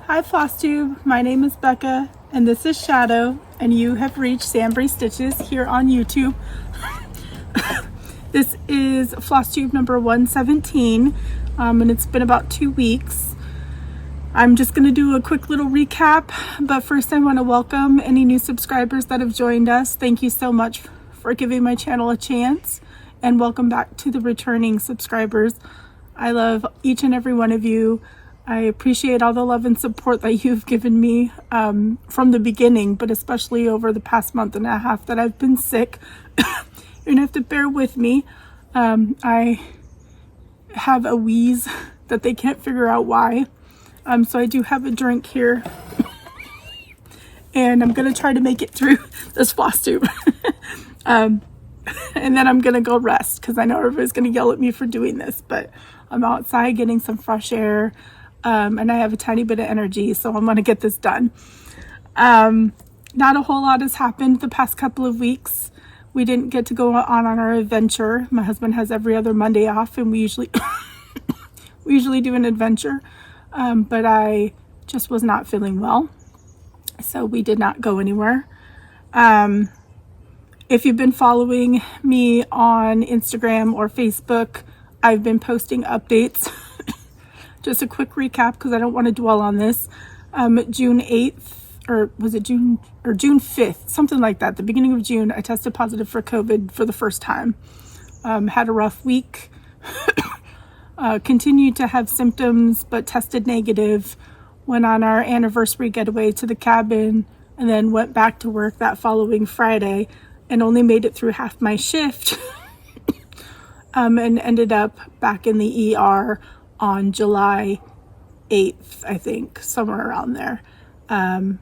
Hi FlossTube, my name is Becca and this is Shadow and you have reached SamBrie Stitches here on YouTube. This is FlossTube number 117 and it's been about 2 weeks. I'm just going to do a quick little recap, but first I want to welcome any new subscribers that have joined us. Thank you so much for giving my channel a chance, and welcome back to the returning subscribers. I love each and every one of you. I appreciate all the love and support that you've given me from the beginning, but especially over the past month and a half that I've been sick. You're gonna have to bear with me. I have a wheeze that they can't figure out why. So I do have a drink here and I'm gonna try to make it through this floss tube. And then I'm gonna go rest because I know everybody's gonna yell at me for doing this, but I'm outside getting some fresh air. And I have a tiny bit of energy, so I'm gonna get this done. Not a whole lot has happened the past couple of weeks. We didn't get to go on our adventure. My husband has every other Monday off, and we usually do an adventure, but I just was not feeling well, so we did not go anywhere. If you've been following me on Instagram or Facebook, I've been posting updates. Just a quick recap because I don't want to dwell on this. June 8th, or was it June 5th, something like that. The beginning of June, I tested positive for COVID for the first time. Had a rough week. Continued to have symptoms, but tested negative. Went on our anniversary getaway to the cabin and then went back to work that following Friday and only made it through half my shift. And ended up back in the ER on July 8th, I think, somewhere around there. And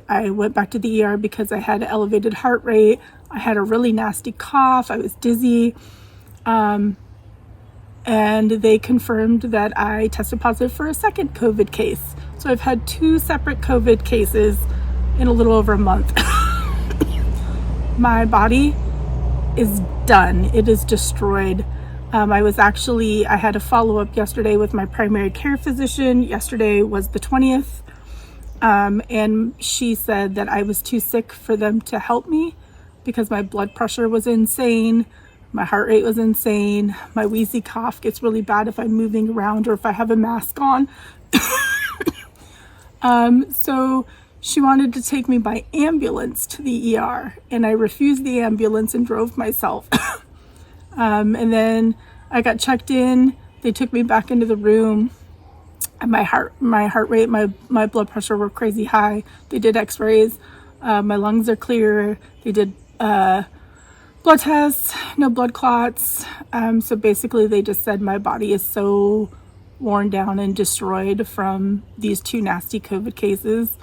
I went back to the ER because I had an elevated heart rate. I had a really nasty cough. I was dizzy. And they confirmed that I tested positive for a second COVID case. So I've had 2 separate COVID cases in a little over a month. My body is done. It is destroyed. I had a follow-up yesterday with my primary care physician. Yesterday was the 20th. And she said that I was too sick for them to help me because my blood pressure was insane. My heart rate was insane. My wheezy cough gets really bad if I'm moving around or if I have a mask on. So she wanted to take me by ambulance to the ER, and I refused the ambulance and drove myself. And then I got checked in. They took me back into the room, and my heart rate, my blood pressure were crazy high. They did x-rays. My lungs are clear. They did blood tests, no blood clots. So basically they just said my body is so worn down and destroyed from these 2 nasty COVID cases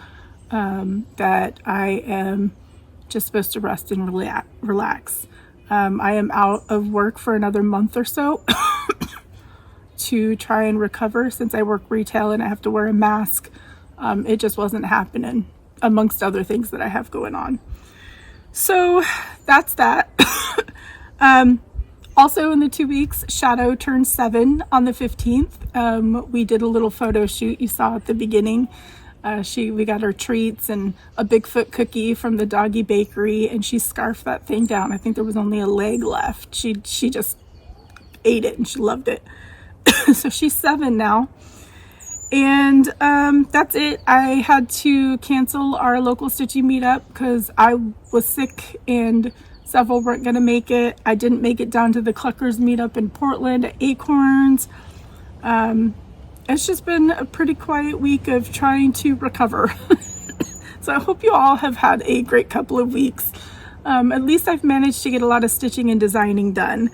that I am just supposed to rest and relax. I am out of work for another month or so to try and recover since I work retail and I have to wear a mask. It just wasn't happening, amongst other things that I have going on. So that's that. Also in the 2 weeks, Shadow turned 7 on the 15th. We did a little photo shoot you saw at the beginning. We got her treats and a Bigfoot cookie from the doggy bakery, and she scarfed that thing down. I think there was only a leg left. She just ate it and she loved it. So she's 7 now. And that's it. I had to cancel our local stitching meetup because I was sick and several weren't going to make it. I didn't make it down to the Cluckers meetup in Portland at Acorns. It's just been a pretty quiet week of trying to recover. So I hope you all have had a great couple of weeks. At least I've managed to get a lot of stitching and designing done.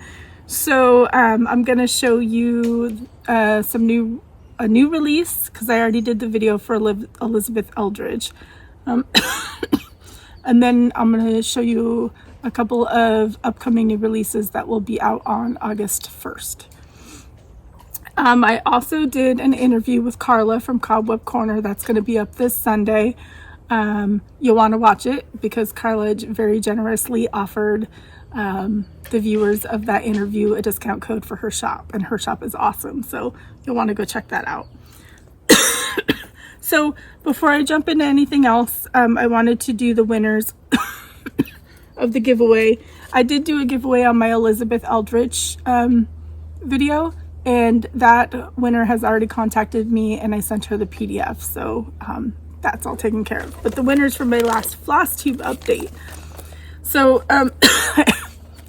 So I'm going to show you a new release because I already did the video for Elizabeth Eldridge. And then I'm going to show you a couple of upcoming new releases that will be out on August 1st. I also did an interview with Carla from Cobweb Corner. That's going to be up this Sunday. You'll want to watch it because Carla very generously offered the viewers of that interview a discount code for her shop, and her shop is awesome, so you'll want to go check that out. So before I jump into anything else, I wanted to do the winners of the giveaway. I did do a giveaway on my Elizabeth Eldritch video, and that winner has already contacted me, and I sent her the PDF. So that's all taken care of. But the winners from my last floss tube update. So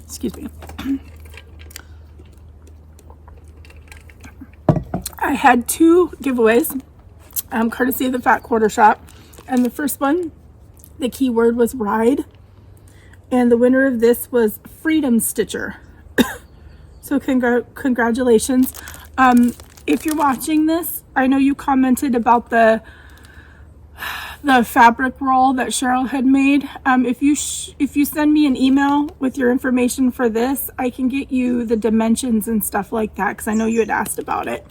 excuse me. I had 2 giveaways, courtesy of the Fat Quarter Shop. And the first one, the keyword was ride. And the winner of this was Freedom Stitcher. So congratulations. If you're watching this, I know you commented about the fabric roll that Cheryl had made. If you send me an email with your information for this, I can get you the dimensions and stuff like that, because I know you had asked about it.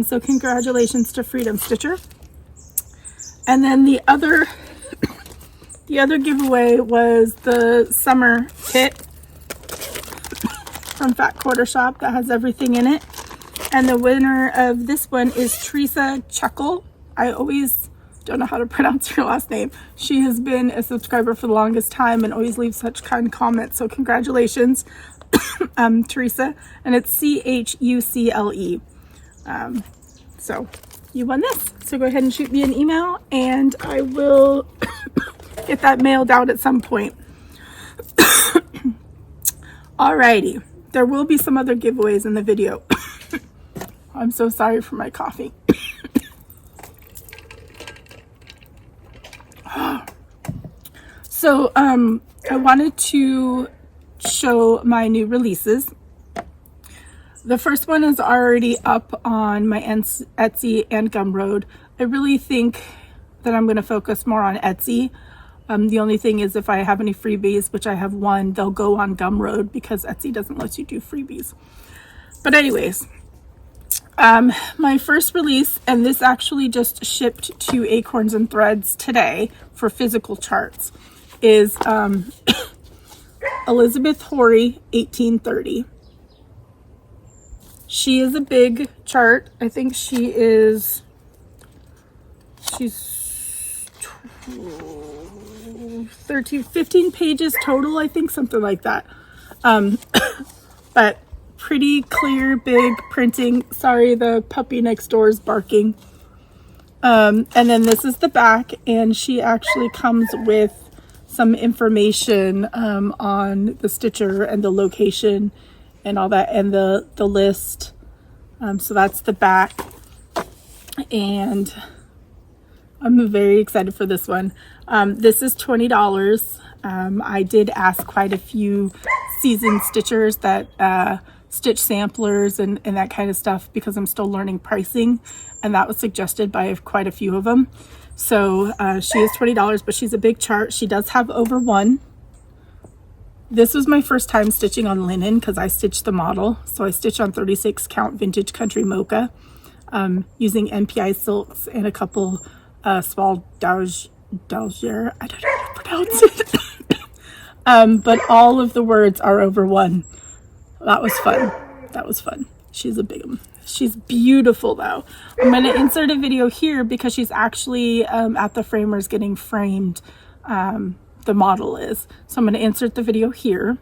So congratulations to Freedom Stitcher. And then the other giveaway was the summer kit from Fat Quarter Shop that has everything in it. And the winner of this one is Teresa Chuckle. I always don't know how to pronounce her last name. She has been a subscriber for the longest time and always leaves such kind comments. So congratulations, Teresa. And it's CHUCLE. So you won this. So go ahead and shoot me an email, and I will get that mailed out at some point. Alrighty. There will be some other giveaways in the video. I'm so sorry for my coffee. So I wanted to show my new releases. The first one is already up on my Etsy and Gumroad. I really think that I'm going to focus more on Etsy. The only thing is, if I have any freebies, which I have one, they'll go on Gumroad because Etsy doesn't let you do freebies. But anyways, my first release, and this actually just shipped to Acorns and Threads today for physical charts, is Elizabeth Horry 1830. She is a big chart. I think she's 15 pages total, I think, something like that. But pretty clear, big printing. Sorry, the puppy next door is barking. And then this is the back, and she actually comes with some information on the stitcher and the location and all that, and the list. So that's the back, and I'm very excited for this one. This is $20. I did ask quite a few seasoned stitchers that stitch samplers and that kind of stuff, because I'm still learning pricing, and that was suggested by quite a few of them. So she is $20, but she's a big chart. She does have over 1. This was my first time stitching on linen because I stitched the model. So I stitched on 36 count vintage country mocha using NPI silks and a couple small Dalgier. I don't know how to pronounce it. But all of the words are over 1. That was fun. That was fun. She's a big one. She's beautiful though. I'm going to insert a video here because she's actually at the framers getting framed. The model is. So I'm going to insert the video here.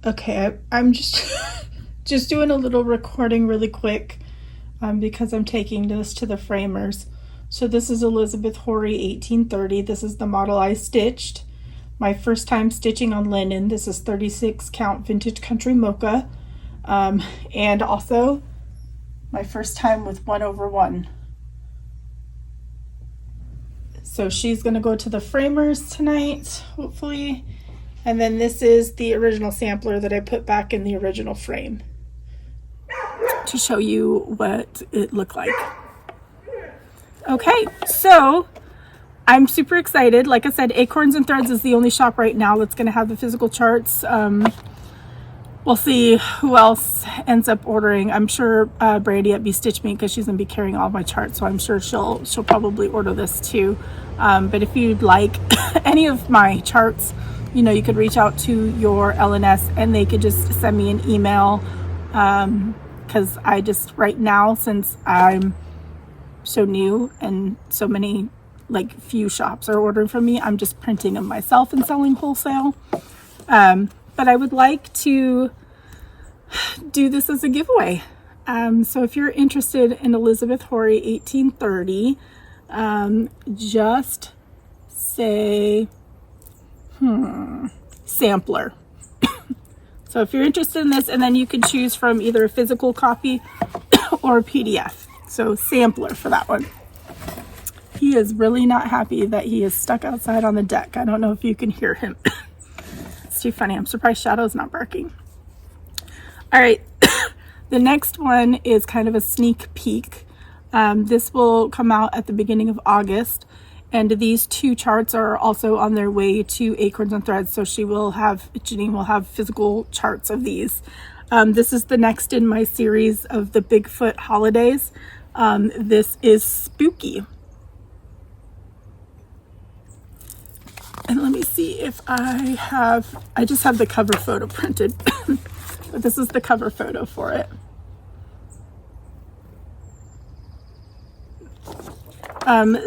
Okay, I'm just just doing a little recording really quick because I'm taking this to the framers. So this is Elizabeth Horry 1830. This is the model I stitched. My first time stitching on linen. This is 36 count vintage country mocha. And also my first time with 1 over 1. So she's going to go to the framers tonight, hopefully. And then this is the original sampler that I put back in the original frame to show you what it looked like. Okay, so I'm super excited. Like I said, Acorns and Threads is the only shop right now that's going to have the physical charts. We'll see who else ends up ordering. I'm sure Brandy at Bestitchme, because she's going to be carrying all my charts, so I'm sure she'll probably order this too. But if you'd like any of my charts, you know, you could reach out to your LNS and they could just send me an email. Because I just, right now, since I'm so new and so many, like, few shops are ordering from me. I'm just printing them myself and selling wholesale. But I would like to do this as a giveaway. So if you're interested in Elizabeth Horry 1830, just say sampler. So if you're interested in this, and then you can choose from either a physical copy or a PDF. So sampler for that one. He is really not happy that he is stuck outside on the deck. I don't know if you can hear him. It's too funny. I'm surprised Shadow's not barking. All right. The next one is kind of a sneak peek. This will come out at the beginning of August. And these two charts are also on their way to Acorns and Threads. So Janine will have physical charts of these. This is the next in my series of the Bigfoot holidays. This is Spooky. And let me see if I just have the cover photo printed. But this is the cover photo for it.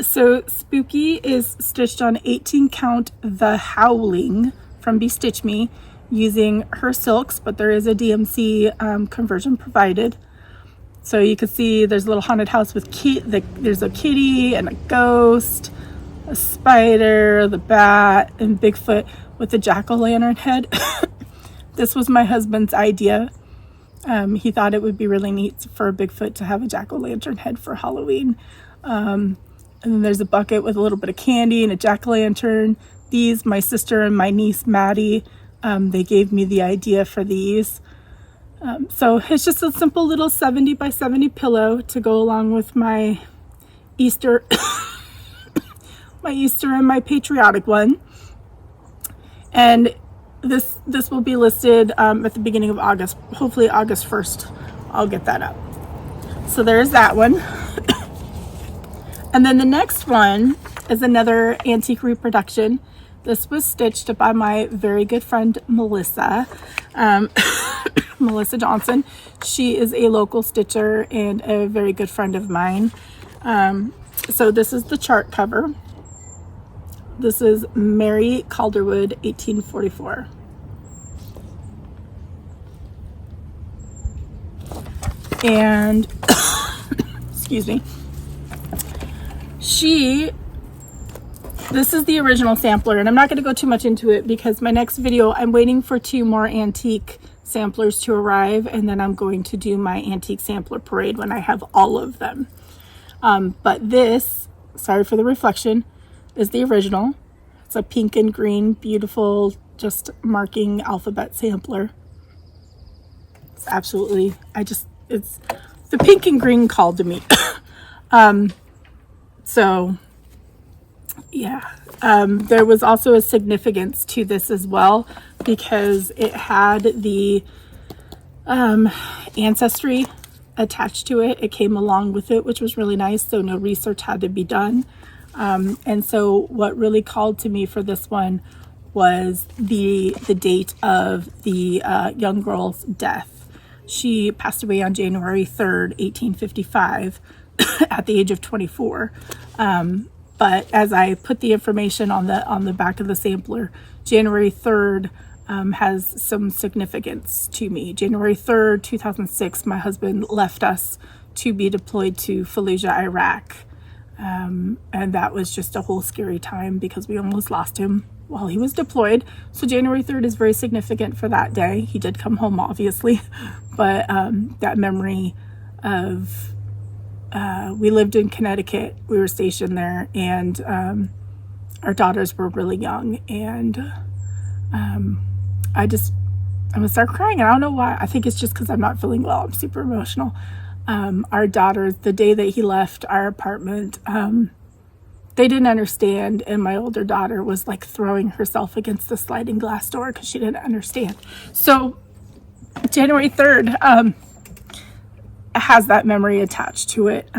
So Spooky is stitched on 18 count The Howling from Bestitchme using her silks, but there is a DMC conversion provided. So you can see there's a little haunted house with there's a kitty and a ghost, a spider, the bat, and Bigfoot with the jack-o'-lantern head. This was my husband's idea. He thought it would be really neat for a Bigfoot to have a jack-o'-lantern head for Halloween. And then there's a bucket with a little bit of candy and a jack-o'-lantern. These, my sister and my niece Maddie, they gave me the idea for these. So it's just a simple little 70 by 70 pillow to go along with my Easter, my Easter and my patriotic one. And this will be listed at the beginning of August. Hopefully August 1st, I'll get that up. So there's that one. And then the next one is another antique reproduction. This was stitched by my very good friend, Melissa. Melissa Johnson. She is a local stitcher and a very good friend of mine. So this is the chart cover. This is Mary Calderwood, 1844. And, excuse me. This is the original sampler, and I'm not going to go too much into it because my next video, I'm waiting for 2 more antique samplers to arrive, and then I'm going to do my antique sampler parade when I have all of them. But this, sorry for the reflection, is the original. It's a pink and green, beautiful, just marking alphabet sampler. It's absolutely, it's the pink and green called to me. So yeah, there was also a significance to this as well because it had the ancestry attached to it. It came along with it, which was really nice. So no research had to be done. And so what really called to me for this one was the date of the young girl's death. She passed away on January 3rd, 1855 at the age of 24. But as I put the information on the back of the sampler, January 3rd has some significance to me. January 3rd, 2006, my husband left us to be deployed to Fallujah, Iraq. And that was just a whole scary time because we almost lost him while he was deployed. So January 3rd is very significant for that day. He did come home, obviously, but that memory of, we lived in Connecticut, we were stationed there, and our daughters were really young, and I'm gonna start crying. I don't know why. I think it's just because I'm not feeling well. I'm super emotional. Our daughters, the day that he left our apartment, they didn't understand, and my older daughter was like throwing herself against the sliding glass door because she didn't understand. So January 3rd has that memory attached to it.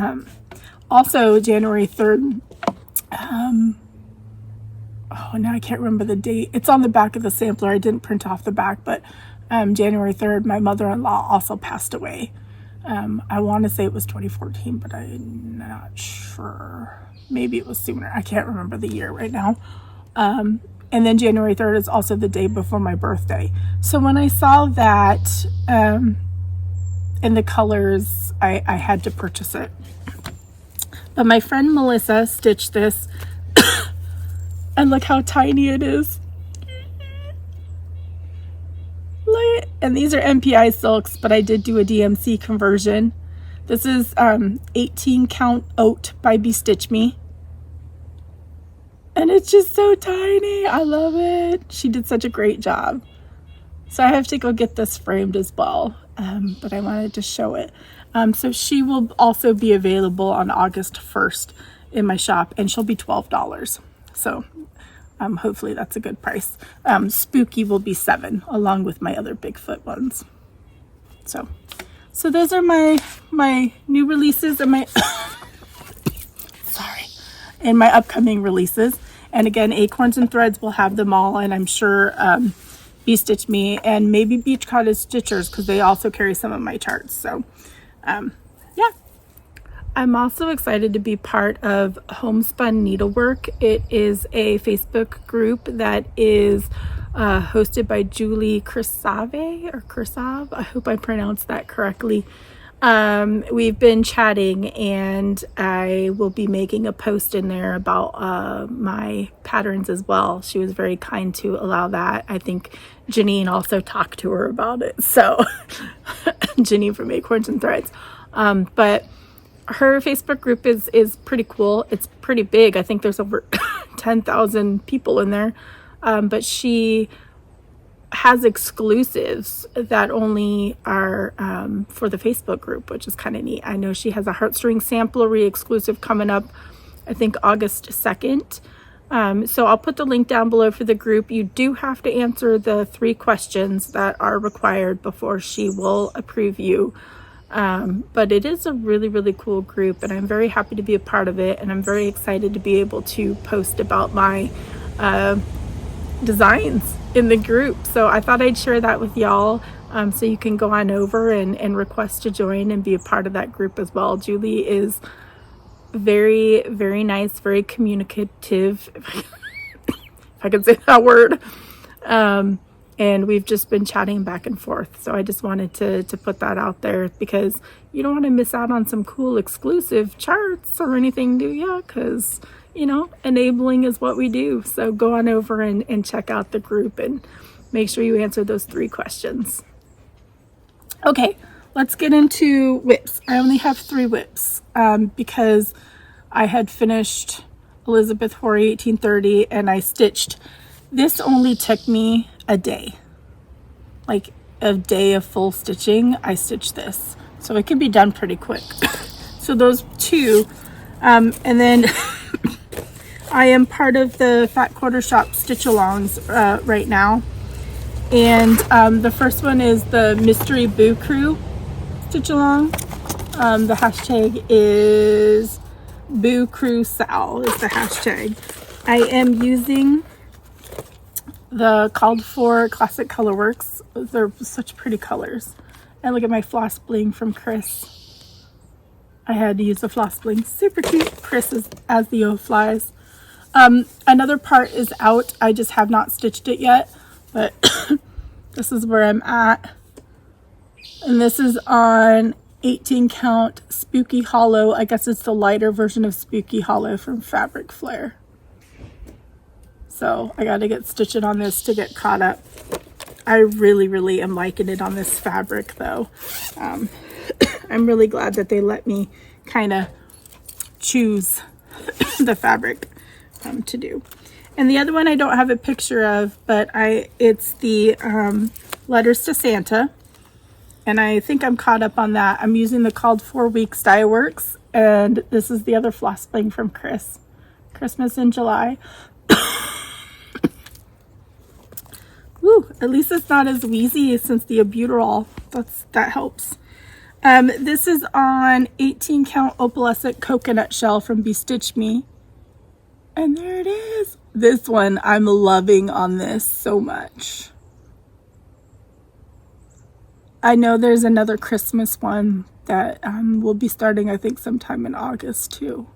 Also January 3rd, oh, now I can't remember the date. It's on the back of the sampler. I didn't print off the back, but January 3rd, my mother-in-law also passed away. I want to say it was 2014, but I'm not sure. Maybe it was sooner. I can't remember the year right now. And then January 3rd is also the day before my birthday. So when I saw that in the colors, I had to purchase it. But my friend Melissa stitched this. And look how tiny it is. And these are MPI silks, but I did do a DMC conversion. This is 18 count oat by Bestitchme. And it's just so tiny. I love it. She did such a great job. So I have to go get this framed as well. But I wanted to show it. So she will also be available on August 1st in my shop, and she'll be $12. So hopefully that's a good price. Spooky will be $7 along with my other Bigfoot ones. So those are my new releases and my and my upcoming releases. And again, Acorns and Threads will have them all, and I'm sure Bestitchme and maybe Beach Cottage Stitchers, because they also carry some of my charts. So yeah. I'm also excited to be part of Homespun Needlework. It is a Facebook group that is hosted by Julie Kursave or Kursav. I hope I pronounced that correctly. We've been chatting, and I will be making a post in there about my patterns as well. She was very kind to allow that. I think Janine also talked to her about it. So Janine from Acorns and Threads. But her Facebook group is pretty cool. It's pretty big. I think there's over 10,000 people in there. But she has exclusives that only are for the Facebook group, which is kind of neat. I know she has a heartstring samplery exclusive coming up, I think August 2nd. So I'll put the link down below for the group. You do have to answer the 3 questions that are required before she will approve you. But it is a really, really cool group, and I'm very happy to be a part of it. And I'm very excited to be able to post about my designs in the group. So I thought I'd share that with y'all, so you can go on over and request to join and be a part of that group as well. Julie is very, very nice, very communicative, if I can say that word. And we've just been chatting back and forth. So I just wanted to put that out there, because you don't want to miss out on some cool exclusive charts or anything, do ya? Because, you know, enabling is what we do. So go on over and check out the group and make sure you answer those 3 questions. Okay, let's get into whips. I only have 3 whips because I had finished Elizabeth Horry 1830 and I stitched. This only took me a day, like a day of full stitching. I stitched this, so it can be done pretty quick. So those 2, and then I am part of the Fat Quarter Shop stitch alongs right now, and the first one is the Mystery Boo Crew stitch along. The hashtag is Boo Crew Sal is the hashtag. I am using the called for Classic Colorworks. They're such pretty colors. And look at my floss bling from Chris. I had to use the floss bling. Super cute. Chris is as the Yoo Flies. Another part is out. I just have not stitched it yet, but this is where I'm at. And this is on 18 count Spooky Hollow. I guess it's the lighter version of Spooky Hollow from Fabric Flare. So I got to get stitching on this to get caught up. I really, really am liking it on this fabric though. I'm really glad that they let me kind of choose the fabric to do. And the other one I don't have a picture of, but it's the Letters to Santa. And I think I'm caught up on that. I'm using the Called For Weeks Dye Works. And this is the other floss bling from Chris. Christmas in July. Woo, at least it's not as wheezy since the albuterol. That helps. This is on 18 count opalescent coconut shell from Bestitchme. And there it is. This one I'm loving on this so much. I know there's another Christmas one that will be starting, I think, sometime in August too.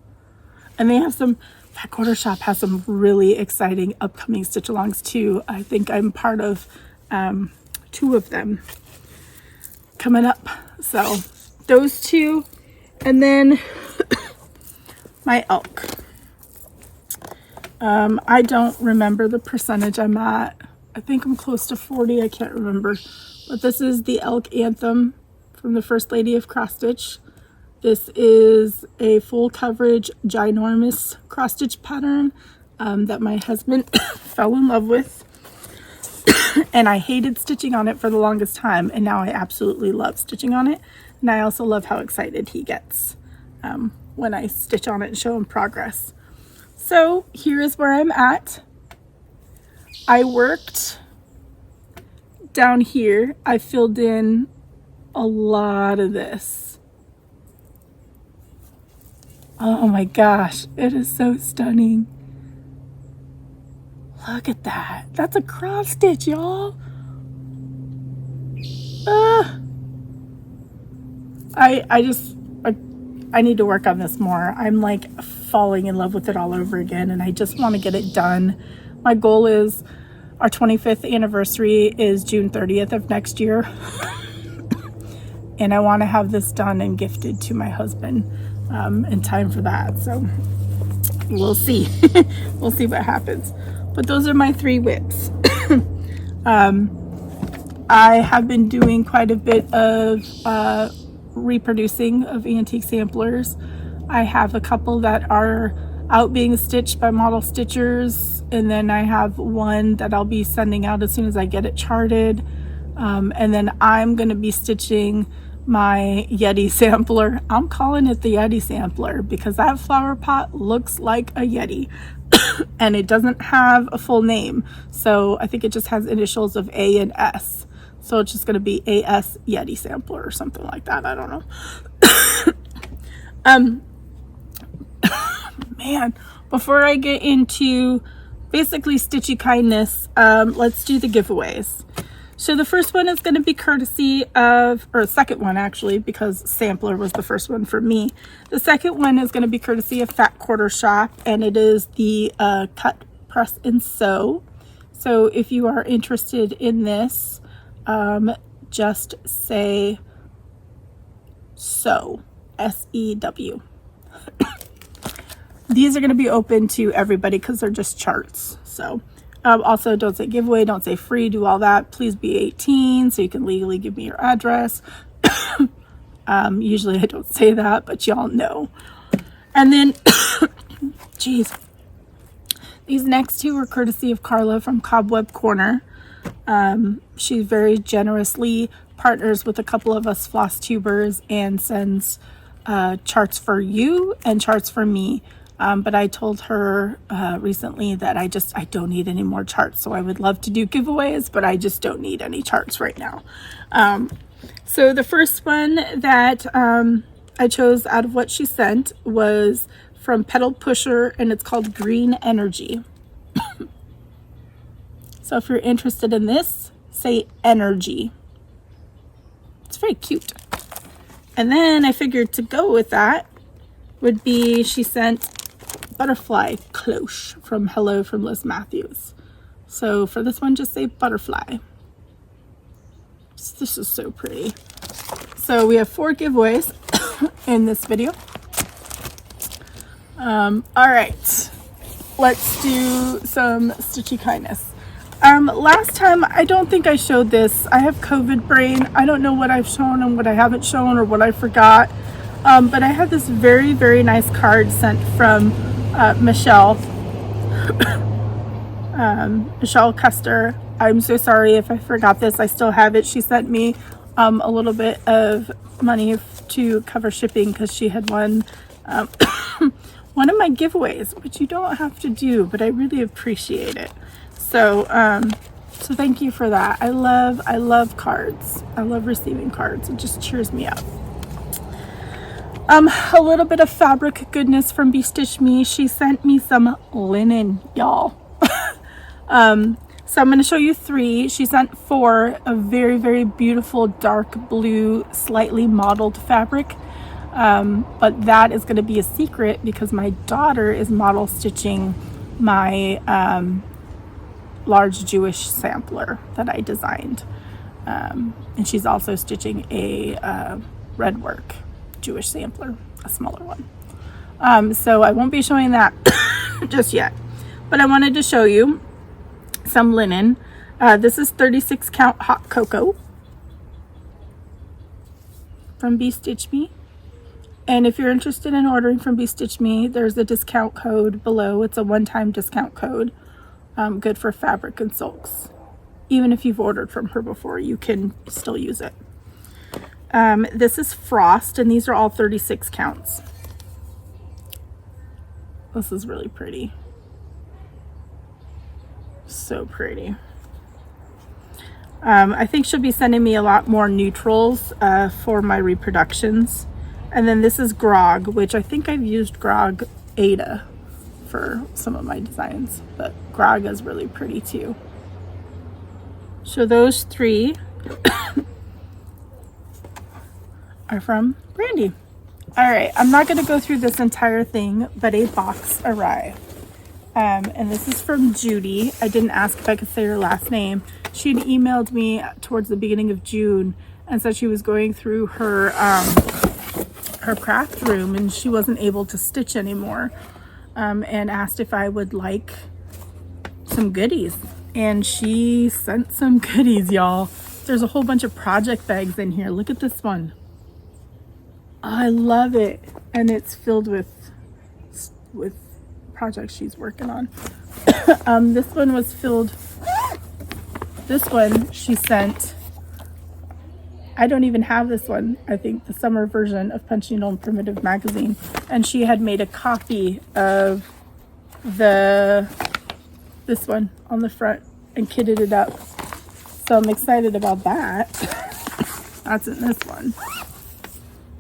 And they have some, that quarter shop has some really exciting upcoming stitch alongs too. I think I'm part of 2 of them coming up. So those 2, and then my elk. I don't remember the percentage I'm at. I think I'm close to 40. I can't remember. But this is the elk anthem from the First Lady of Cross Stitch. This is a full coverage ginormous cross stitch pattern that my husband fell in love with. And I hated stitching on it for the longest time, and now I absolutely love stitching on it. And I also love how excited he gets when I stitch on it and show him progress. So here is where I'm at. I worked down here. I filled in a lot of this. Oh my gosh, it is so stunning. Look at that. That's a cross stitch, y'all. I need to work on this more. I'm like falling in love with it all over again, and I just want to get it done. My goal is our 25th anniversary is June 30th of next year. And I want to have this done and gifted to my husband in time for that. So we'll see. We'll see what happens. But those are my 3 whips. I have been doing quite a bit of reproducing of antique samplers. I have a couple that are out being stitched by model stitchers, and then I have one that I'll be sending out as soon as I get it charted. And then I'm going to be stitching my Yeti sampler. I'm calling it the Yeti sampler because that flower pot looks like a Yeti. And it doesn't have a full name, so I think it just has initials of A and S. So it's just going to be AS Yeti sampler or something like that. I don't know. Man, before I get into basically stitchy kindness, let's do the giveaways. So the first one is going to be courtesy of, or second one actually, because sampler was the first one for me. The second one is going to be courtesy of Fat Quarter Shop, and it is the cut, press, and sew. So if you are interested in this, just say sew, S-E-W. These are going to be open to everybody because they're just charts. So also, don't say giveaway, don't say free, do all that. Please be 18 so you can legally give me your address. Usually I don't say that, but y'all know. And then, geez, these next 2 are courtesy of Carla from Cobweb Corner. She very generously partners with a couple of us floss tubers and sends charts for you and charts for me. But I told her recently that I don't need any more charts. So I would love to do giveaways, but I just don't need any charts right now. So the first one that I chose out of what she sent was from Pedal Pusher, and it's called Green Energy. So if you're interested in this, say energy. It's very cute. And then I figured to go with that would be, she sent Butterfly Cloche from Hello from Liz Matthews. So for this one, just say butterfly. This is so pretty. So we have 4 giveaways in this video. All right, let's do some stitchy kindness. Last time, I don't think I showed this. I have COVID brain. I don't know what I've shown and what I haven't shown or what I forgot. But I had this very, very nice card sent from Michelle. Michelle Custer. I'm so sorry if I forgot this. I still have it. She sent me a little bit of money to cover shipping because she had won one of my giveaways, which you don't have to do, but I really appreciate it. So so thank you for that. I love cards. I love receiving cards. It just cheers me up. A little bit of fabric goodness from Bestitchme. She sent me some linen, y'all. So I'm going to show you 3. She sent 4 of very, very beautiful dark blue, slightly mottled fabric. But that is going to be a secret because my daughter is model stitching my large Jewish sampler that I designed. And she's also stitching a red work Jewish sampler, a smaller one. So I won't be showing that just yet, but I wanted to show you some linen. This is 36 count hot cocoa from Bestitchme. And if you're interested in ordering from Bestitchme, there's a discount code below. It's a one-time discount code, good for fabric and silks. Even if you've ordered from her before, you can still use it. This is Frost, and these are all 36 counts. This is really pretty. So pretty. I think she'll be sending me a lot more neutrals for my reproductions. And then this is Grog, which I think I've used Grog Ada for some of my designs, but Grog is really pretty too. So those 3 are from Brandy. All right, I'm not going to go through this entire thing, but a box arrived. And this is from Judy. I didn't ask if I could say her last name. She had emailed me towards the beginning of June and said she was going through her craft room and she wasn't able to stitch anymore, and asked if I would like some goodies. And she sent some goodies, y'all. There's a whole bunch of project bags in here. Look at this one. I love it. And it's filled with projects she's working on. This one was filled. This one she sent. I don't even have this one. I think the summer version of Punchy Needle and Primitive magazine. And she had made a copy of this one on the front and kitted it up. So I'm excited about that. That's in this one.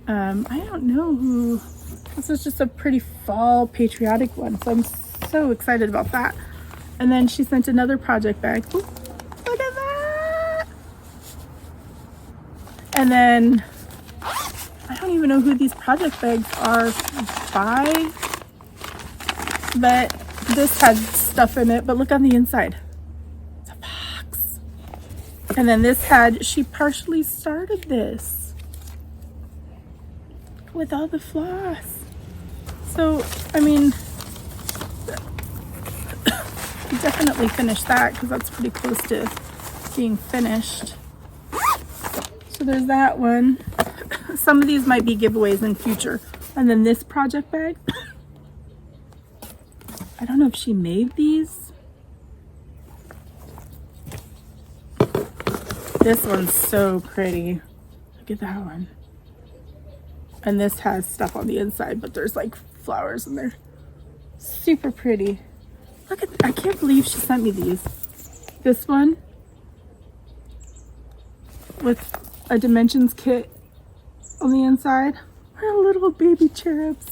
I don't know who. This is just a pretty fall patriotic one. So I'm so excited about that. And then she sent another project bag. Ooh, look at that. And then I don't even know who these project bags are by, but this had stuff in it. But look on the inside. It's a box. And then this had, she partially started this with all the floss. So, I mean, definitely finished that because that's pretty close to being finished. So there's that one. Some of these might be giveaways in future. And then this project bag. I don't know if she made these. This one's so pretty. Look at that one. And this has stuff on the inside, but there's like flowers in there. Super pretty. Look at, I can't believe she sent me these. This one with a dimensions kit on the inside. We're little baby cherubs.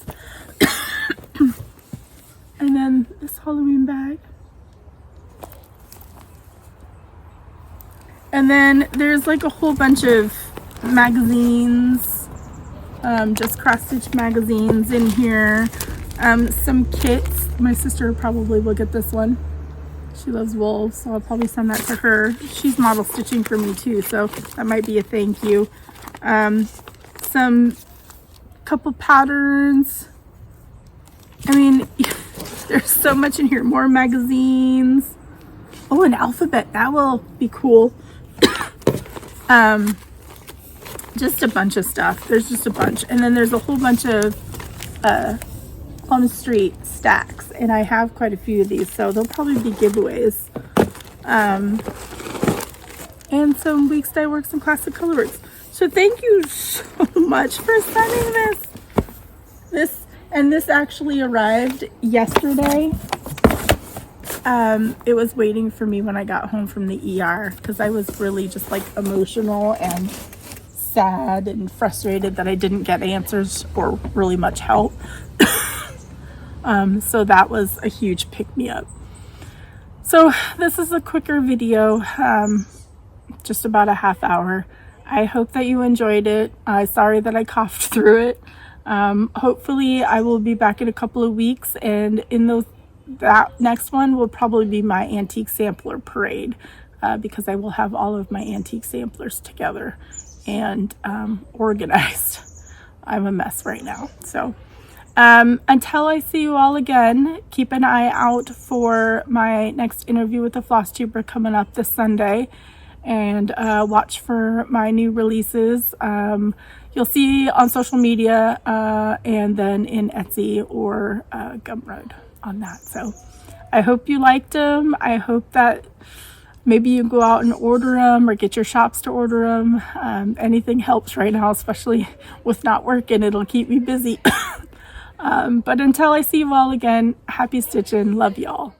And then this Halloween bag. And then there's like a whole bunch of magazines, just cross stitch magazines in here. Some kits. My sister probably will get this one. She loves wool, so I'll probably send that to her. She's model stitching for me too, so that might be a thank you. Some couple patterns. I mean, there's so much in here. More magazines. Oh, an alphabet. That will be cool. Just a bunch of stuff. There's just a bunch. And then there's a whole bunch of on the street stacks. And I have quite a few of these, so they'll probably be giveaways. And some Weeks Dye Works and Classic Colorworks. So thank you so much for sending this. And this actually arrived yesterday. It was waiting for me when I got home from the ER because I was really just like emotional and sad and frustrated that I didn't get answers or really much help. So that was a huge pick-me-up. So this is a quicker video, just about a half hour. I hope that you enjoyed it. Sorry that I coughed through it. Hopefully I will be back in a couple of weeks, and in that next one will probably be my antique sampler parade, because I will have all of my antique samplers together and organized. I'm a mess right now. So until I see you all again, keep an eye out for my next interview with the floss tuber coming up this Sunday, and watch for my new releases. You'll see on social media, and then in Etsy or Gumroad on that. So I hope you liked them. I hope that maybe you go out and order them, or get your shops to order them. Anything helps right now, especially with not working. It'll keep me busy. But until I see you all again, happy stitching. Love y'all.